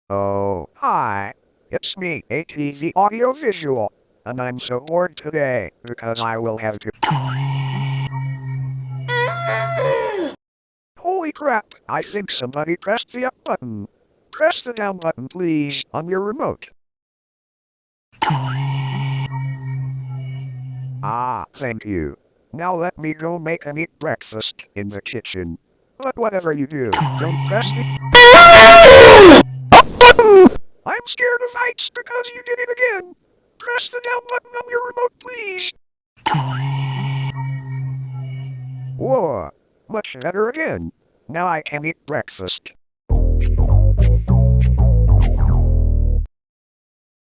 Oh, hi. It's me, ATV Audiovisual. And I'm so bored today because I will have to. Holy crap, I think somebody pressed the up button. Press the down button, please, on your remote. Ah, thank you. Now let me go make and eat breakfast in the kitchen. But whatever you do, don't press the button! I'm scared of heights because you did it again. Press the down button on your remote, please. Whoa, much better again. Now I can eat breakfast.